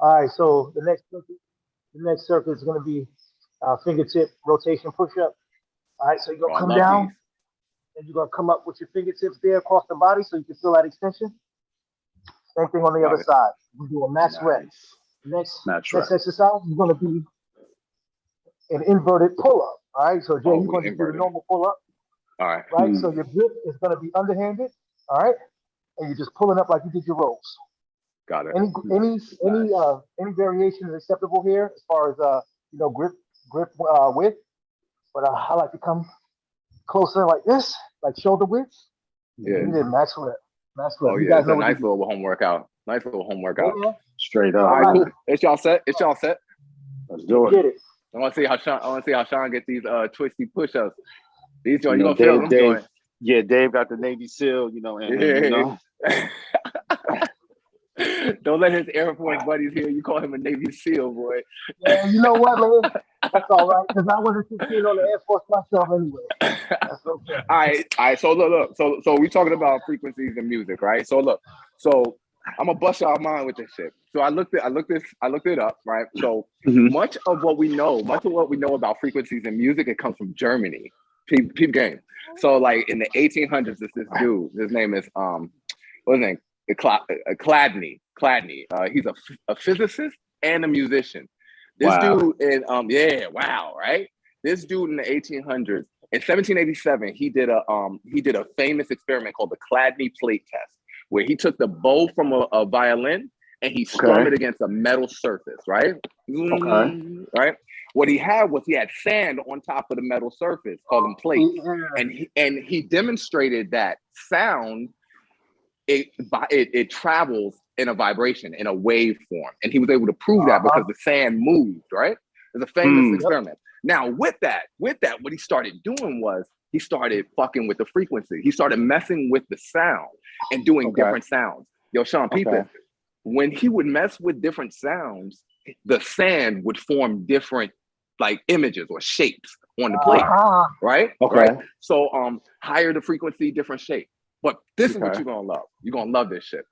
All right, so the next circuit is going to be fingertip rotation push-up. All right, so you're Oh, gonna I come love these. down and you're gonna come up with your fingertips there across the body so you can feel that extension. Same thing on the Love other it. side. We do a max rep. Nice. Next Match rep. next exercise is gonna be an inverted pull-up. All right, so Jay, Oh, you're we gonna just do the inverted. normal pull-up, All right. right? So your grip is gonna be underhanded, all right, and you're just pulling up like you did your rolls. Got it. Any any Nice. any Nice. any variation is acceptable here as far as grip width, but I like to come closer like this, like shoulder width, and then Yeah. you Hmm. did max rep. Oh You yeah, guys it's know a what to nice do. little home workout. Nice little home Yeah, workout. yeah. Straight All up, All right, right, cool. man. It's y'all set. It's y'all set. Let's let's do it. get it. I want to see how Sean. I want to see how Sean get these twisty push-ups. These You joints, you know, gonna feel Dave, them Dave, joints. yeah, Dave got the Navy SEAL, Yeah. Don't let his Air Force buddies hear you call him a Navy SEAL, boy. Yeah, you know what, man? That's all right, because I wasn't too keen on the Air Force myself anyway. That's okay. All right. So look. So we talking about frequencies and music, right? So look. So I'm gonna bust y'all mind with this shit. So I looked it up, right? So hmm much of what we know about frequencies and music, it comes from Germany. Peep game. So like in the 1800s, this dude. His name is what's his name? Cladney. Cladney. He's a physicist and a musician. This Wow. dude in yeah, wow, right? This dude in the 1800s, in 1787, he did a famous experiment called the Chladni plate test, where he took the bow from a violin and he strummed Okay. it against a metal surface, right? Okay. Right. What he had sand on top of the metal surface, called them plates, Yeah. and he demonstrated that sound it travels in a vibration in a wave form, and he was able to prove that Uh-huh. because the sand moved. Right, it's a famous Mm. Yep. experiment. Now, with that, what he started doing was he started fucking with the frequency. He started messing with the sound and doing Okay. different sounds. Yo, Sean, peep Okay. it. When he would mess with different sounds, the sand would form different like images or shapes on the plate. Uh-huh. Right, right. Okay. So higher the frequency, different shape. But this is what Okay. you're gonna love. You're gonna love this shit.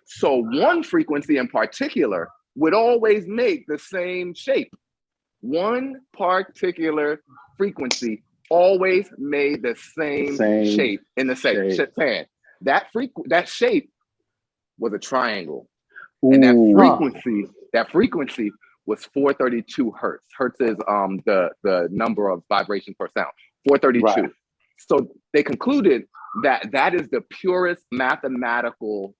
So one frequency in particular would always make the same shape. One particular frequency always made the The same same shape in the same shape. fan. That shape was a triangle, and Ooh. Huh. that frequency was 432 hertz. Hertz is the number of vibrations per sound. Right. 432. So they concluded that that is the purest mathematical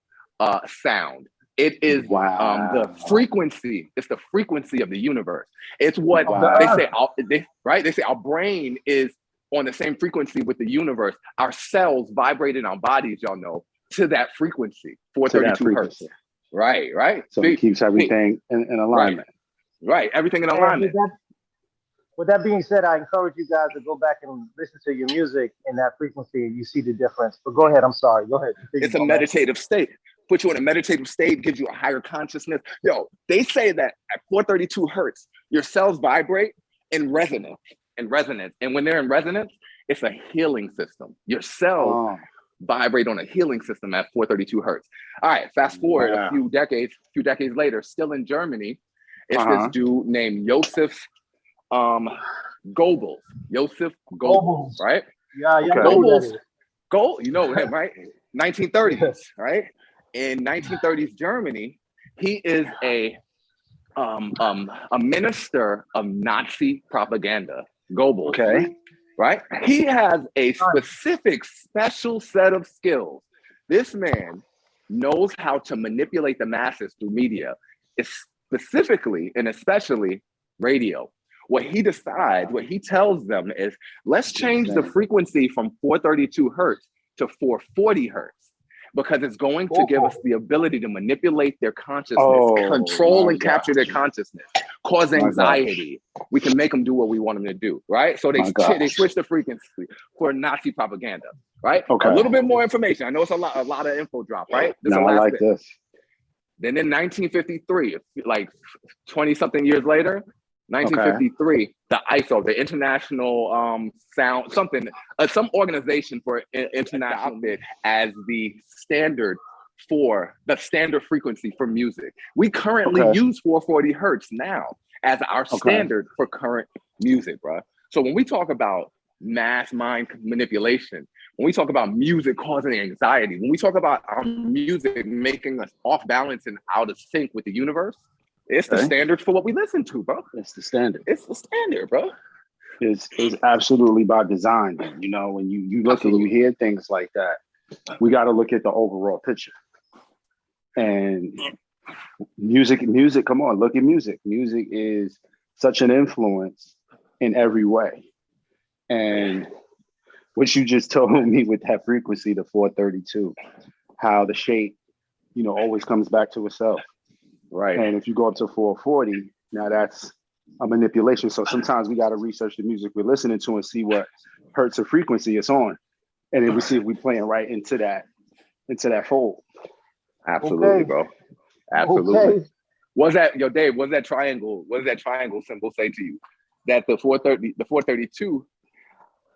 sound. It is the Wow. frequency. It's the frequency of the universe. It's what Of the they Wow. say. earth. Right? They say our brain is on the same frequency with the universe. Our cells vibrate in our bodies, y'all know, to that frequency, To that 432 hertz. frequency. Right, right. So it keeps everything in Right, alignment. right. Everything in And alignment. with that being said, I encourage you guys to go back and listen to your music in that frequency, and you see the difference. But go ahead. I'm sorry. Go ahead. Continue, It's a my man. meditative state. Put you in a meditative state, gives you a higher consciousness. Yo, they say that at 432 hertz, your cells vibrate in resonance, And when they're in resonance, it's a healing system. Your cells Oh, vibrate on a healing system at 432 hertz. All right, fast forward a wow. few decades later, still in Germany, it's this Uh-huh. dude named Joseph um, Goebbels. Joseph Goebbels, Globals. right? Yeah, y'all know Okay. who that Goebbels, is. You know him, right? Yeah. 1930s, right? In 1930s Germany, he is a minister of Nazi propaganda. Goebbels, Okay. right? He has a Nice. specific, special set of skills. This man knows how to manipulate the masses through media, specifically and especially radio. What he tells them is, let's That's change the insane. frequency from 432 hertz to 440 hertz because it's going to give us Awful. the ability to manipulate their consciousness, Oh control my and capture their gosh. consciousness, cause My gosh. anxiety. We can make them do what we want them to do, right? So My they gosh. switch the frequency for Nazi propaganda, right? A Okay. little bit more information. I know it's a lot of info drop, right? This is the Now I last like bit. this. Then in 1953, like 20 something years later, Okay. 1953, the ISO, the International Sound, some organization for international adopted as the standard for the standard frequency for music. We currently use 440 hertz now as our standard for current music, bro. So when we talk about mass mind manipulation, when we talk about music causing anxiety, when we talk about our music making us off balance and out of sync with the universe, it's the standard for what we listen to, bro. It's the standard. It's the standard, bro. It's absolutely by design. You know, when you look and you hear things like that, we got to look at the overall picture. And music, come on, look at music. Music is such an influence in every way. And what you just told me with that frequency, the 432, how the shape, you know, always comes back to itself. Right. And if you go up to 440, now that's a manipulation. So sometimes we got to research the music we're listening to and see what hertz or frequency it's on. And then we see if we're playing right into that fold. Absolutely, bro. Absolutely. Was that, yo, Dave, what does that triangle symbol say to you? That the 432,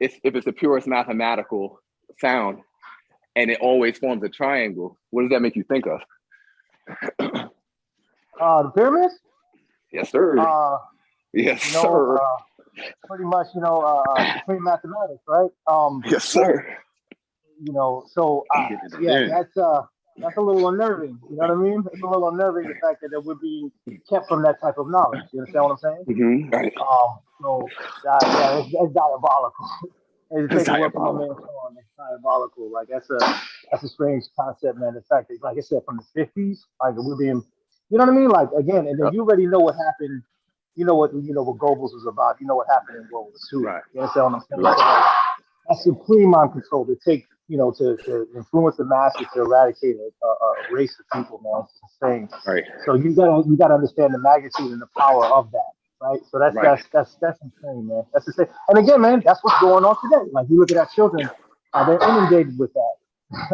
if it's the purest mathematical sound and it always forms a triangle, what does that make you think of? The pyramids? Yes, sir. Yes, sir. Pretty much, supreme mathematics, right? Yes, sir. You know, so that's a little unnerving. You know what I mean? It's a little unnerving, the fact that we're being kept from that type of knowledge. You understand what I'm saying? Mm-hmm. Right. So it's diabolical. It's diabolical. It's diabolical. Like that's a strange concept, man. The fact that, like I said, from the 50s, like we're being, you know what I mean? Like again, and then you already know what happened. You know what Goebbels was about. You know what happened in World War II. Right. You understand what I'm saying? Right. That's supreme mind control to take, to influence the masses to eradicate a race of people, man. It's insane. Right. So you gotta understand the magnitude and the power of that, right? So that's insane, man. That's insane. And again, man, that's what's going on today. Like you look at our children, they're inundated with that.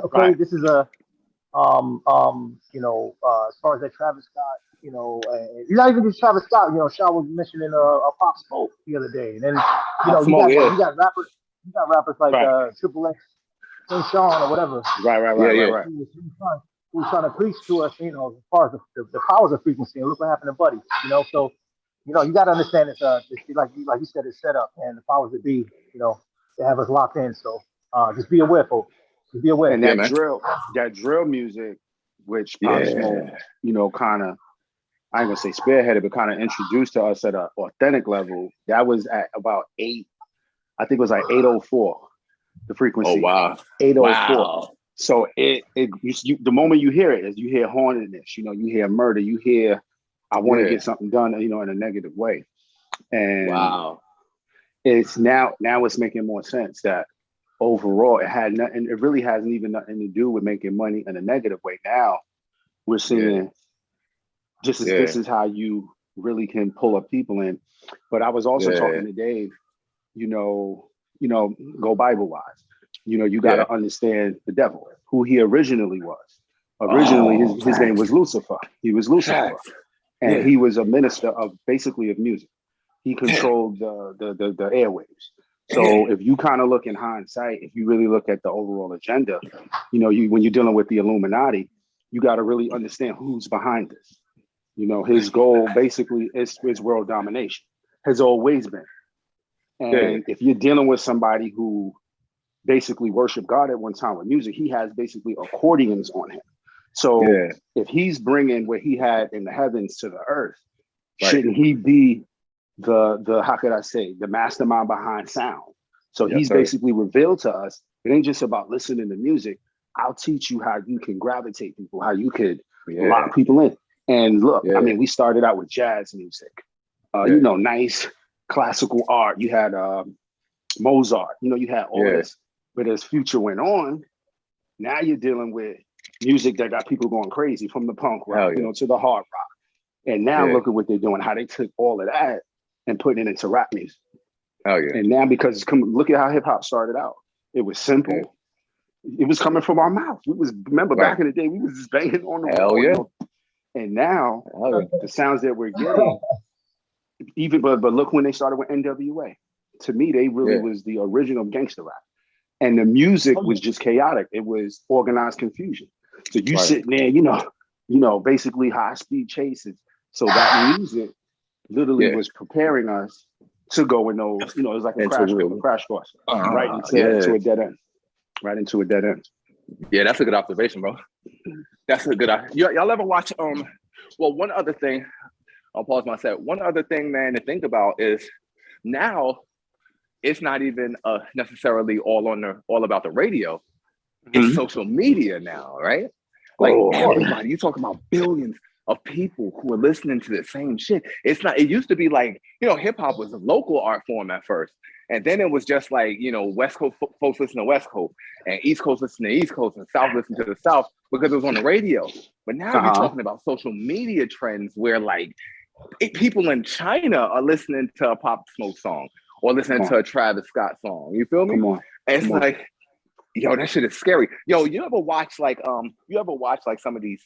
Okay, right. This is as far as that Travis Scott. He's not even just Travis Scott. Shaun was mentioning a Pop Smoke the other day, and then you got rappers like Triple X, King Sean or whatever. Right. Who was trying to preach to us, as far as the powers of frequency. And look what happened to Buddy. So you got to understand it's like you said, it's set up, and the powers that be, they have us locked in. So just be aware, folks. Just be aware. And that drill music, which Pop Smoke, kind of, I ain't gonna say spearheaded, but kind of introduced to us at an authentic level. That was at about 8. I think it was like 804, the frequency. Oh wow, 804. Wow. So the moment you hear it, is you hear hauntedness. You hear murder. You hear, I want to get something done. In a negative way. And it's now it's making more sense that overall it had nothing. It really hasn't even nothing to do with making money in a negative way. Now we're seeing. This is how you really can pull up people in. But I was also talking to Dave, go Bible wise. You got to understand the devil, who he originally was. Originally, his name was Lucifer. He was Lucifer. And he was a minister of music. He controlled the airwaves. So if you kind of look in hindsight, if you really look at the overall agenda, when you're dealing with the Illuminati, you got to really understand who's behind this. His goal basically is world domination, has always been. And if you're dealing with somebody who basically worshiped God at one time with music, he has basically accordions on him. So if he's bringing what he had in the heavens to the earth, shouldn't he be the how could I say, the mastermind behind sound? So he's basically revealed to us, it ain't just about listening to music. I'll teach you how you can gravitate people, how you could lock people in. And look, I mean, we started out with jazz music, nice classical art. You had Mozart, you had all this. But as future went on, now you're dealing with music that got people going crazy, from the punk rock, to the hard rock. And now look at what they're doing, how they took all of that and put it into rap music. And now because look at how hip hop started out. It was simple. It was coming from our mouth. Remember back in the day, we was just banging on the wall. And now the sounds that we're getting, but look when they started with NWA. To me, they really was the original gangster rap. And the music was just chaotic. It was organized confusion. So you sitting there, basically high speed chases. So that music literally was preparing us to go in those, it was like a crash course, right into a dead end. Right into a dead end. Yeah, that's a good observation, bro. That's a good. Y'all ever watch? Well, one other thing. I'll pause myself. One other thing, man, to think about is now it's not even necessarily all about the radio. It's social media now, right? Like everybody, you talking about billions of people who are listening to the same shit. It's not. It used to be like hip hop was a local art form at first. And then it was just like, West Coast folks listen to West Coast and East Coast listen to East Coast and South listen to the South because it was on the radio. But now you're talking about social media trends where like people in China are listening to a Pop Smoke song or listening to a Travis Scott song. You feel me? And it's like, yo, that shit is scary. Yo, you ever watch like some of these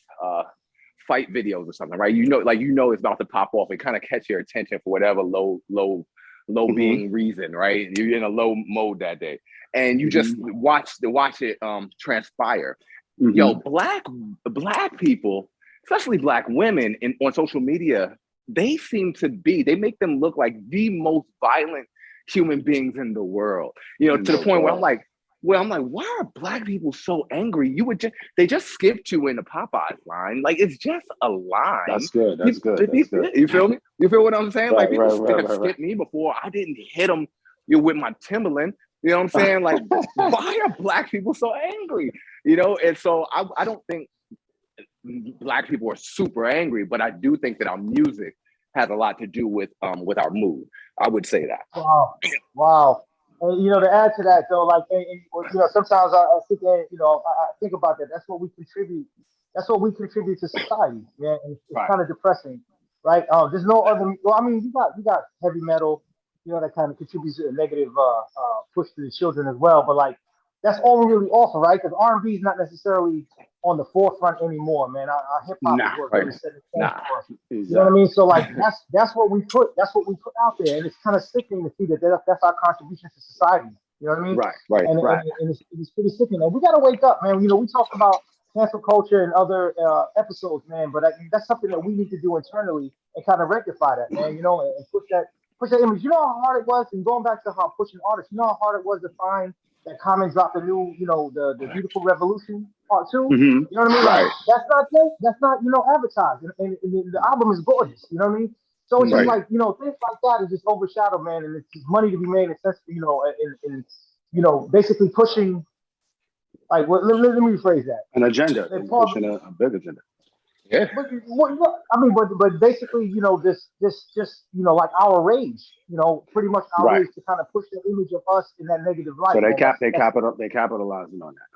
fight videos or something, right? It's about to pop off and kind of catch your attention for whatever low being reason, right? You're in a low mode that day, and you just watch it transpire. Yo, black people, especially black women, on social media, they make them look like the most violent human beings in the world. To the point where I'm like, why are black people so angry? They just skipped you in the Popeyes line. Like, it's just a line. That's good. That's good. You feel me? You feel what I'm saying? Like, people skipped me before. I didn't hit them with my Timberland. You know what I'm saying? Like, why are black people so angry? And so I don't think black people are super angry, but I do think that our music has a lot to do with our mood. I would say that. Wow. And, to add to that, though, like, sometimes I sit there, I think about that. That's what we contribute. That's what we contribute to society, man. And it's kind of depressing, right? There's no other. Well, I mean, you got heavy metal, that kind of contributes to a negative push to the children as well. But like, that's all we really offer, right? Because R&B is not necessarily on the forefront anymore, man. Our hip hop is what really set the tone for us. You know what I mean? So like, that's what we put out there, and it's kind of sickening to see that's our contribution to society. You know what I mean? Right. And it's pretty sickening. And we gotta wake up, man. We talk about cancel culture and other episodes, man, but that's something that we need to do internally and kind of rectify that, man. And push that image. You know how hard it was, and going back to how pushing artists. You know how hard it was to find that Common dropped the new, the Beautiful Revolution Part 2. You know what I mean? Right. Like, that's not advertised, and the album is gorgeous. You know what I mean? So it's just like, things like that is just overshadowed, man, and it's just money to be made, in basically pushing. Like, let me rephrase that. An agenda, pushing a big agenda. Yeah. But basically, just like our rage, pretty much our rage to kind of push the image of us in that negative light. So they capitalizing on that.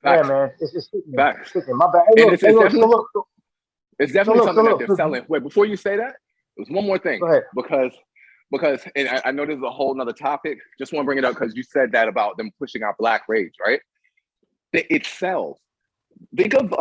Facts. Yeah, man, it's just sticking. My bad. Hey, it's definitely something that they're selling. Wait, before you say that, there's one more thing. Go ahead. Because and I know this is a whole nother topic. Just want to bring it up because you said that about them pushing out black rage, right? It sells. Think of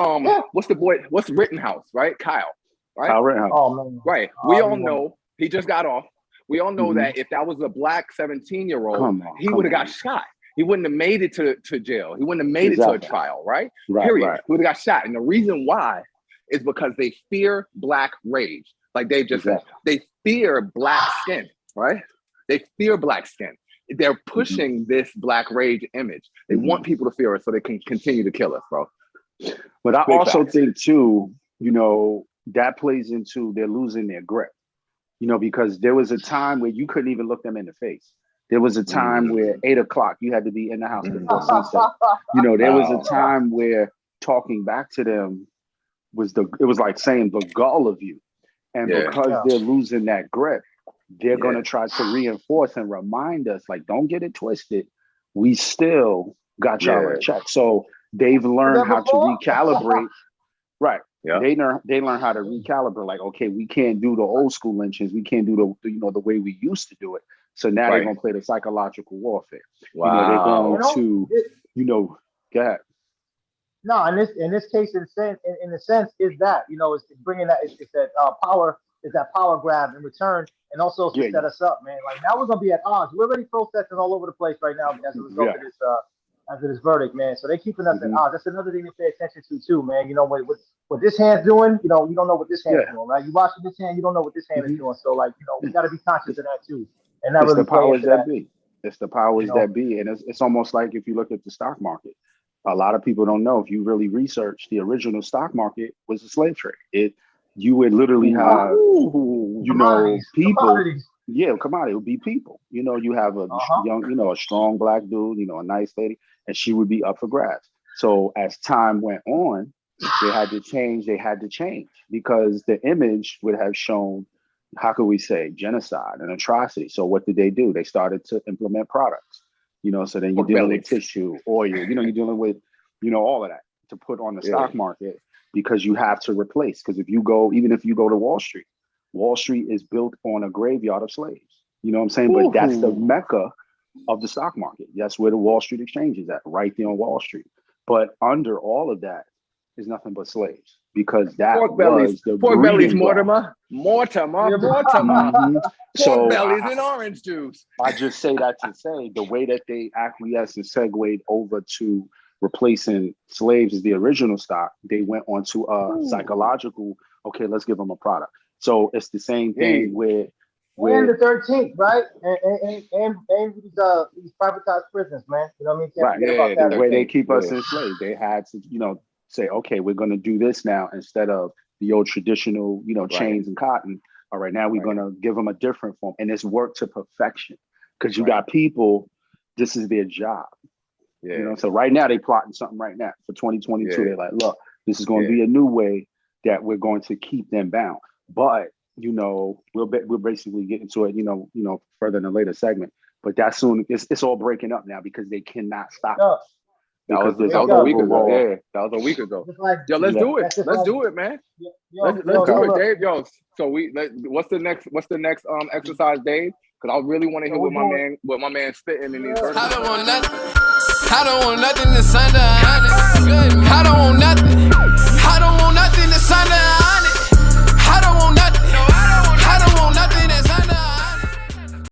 what's Rittenhouse, right? Kyle, right? Kyle Rittenhouse. Oh man. Right. We all know he just got off. We all know that if that was a black 17-year-old, he would have got shot. He wouldn't have made it to jail. He wouldn't have made it to a trial, right? Period. He would have got shot. And the reason why is because they fear black rage. Like Dave just said, they fear black skin, right? They fear black skin. They're pushing this black rage image. They want people to fear it so they can continue to kill us, bro. But I also think too, that plays into they're losing their grip. Because there was a time where you couldn't even look them in the face. There was a time where 8 o'clock you had to be in the house before sunset. There was a time where talking back to them it was like saying the gall of you. And because they're losing that grip, they're going to try to reinforce and remind us, like, don't get it twisted. We still got y'all in check. So they've learned how to recalibrate. Right. Yeah. They learn how to recalibrate. Like, okay, we can't do the old school lynchings. We can't do the way we used to do it. So now they're going to play the psychological warfare. Wow. They're going to, go ahead. No, in this case, in a sense, is that it's bringing that it's that power is that power grab in return, and also to set us up, man. Like now we're gonna be at odds. We're already protesting all over the place right now as a result of after this verdict, man. So they keeping us at odds. That's another thing to pay attention to too, man. You know what this hand's doing. You know, you don't know what this hand's doing, right? You watching this hand, you don't know what this hand is doing. So like, you know, we got to be conscious of that too, and not It's really the powers play into that be. It's the powers that be, and it's almost like if you look at the stock market. A lot of people don't know, if you really research, the original stock market was a slave trade. You would literally have, you know, people. Yeah, commodity. It would be people. You know, you have a young, you know, a strong black dude, you know, a nice lady, and she would be up for grabs. So as time went on, they had to change. They had to change because the image would have shown, how could we say, genocide and atrocity. So what did they do? They started to implement products. You know, so then you're dealing with tissue, oil, you know, you're dealing with, you know, all of that to put on the stock market because you have to replace. Because even if you go to Wall Street is built on a graveyard of slaves. You know what I'm saying? But that's the mecca of the stock market. That's where the Wall Street Exchange is at, right there on Wall Street. But under all of that is nothing but slaves because that pork bellies, the pork bellies, ground. Mortimer. So pork bellies and orange juice. I just say that to say the way that they acquiesced and segued over to replacing slaves as the original stock, they went on to a psychological, okay, let's give them a product. So it's the same thing with and the 13th, right? And these privatized prisons, man. You know what I mean? Right. About that. The way they keep us enslaved, they had to, you know, say, okay, we're going to do this now instead of the old traditional, you know, chains and cotton. All right, now we're going to give them a different form. And it's worked to perfection because you got people, this is their job. You know, so right now they plotting something right now for 2022. They're like, look, this is going to be a new way that we're going to keep them bound. But, you know, we'll basically get into it, you know, further in a later segment. But that's soon, it's all breaking up now because they cannot stop us. That was a week ago. Yeah, that was a week ago. Yo, let's do it. Let's do it, man. Let's do it, Dave. Yo, so what's the next exercise, Dave? Because I really want to hear what my man spitting in these verses. I don't want nothing that's under 100. I don't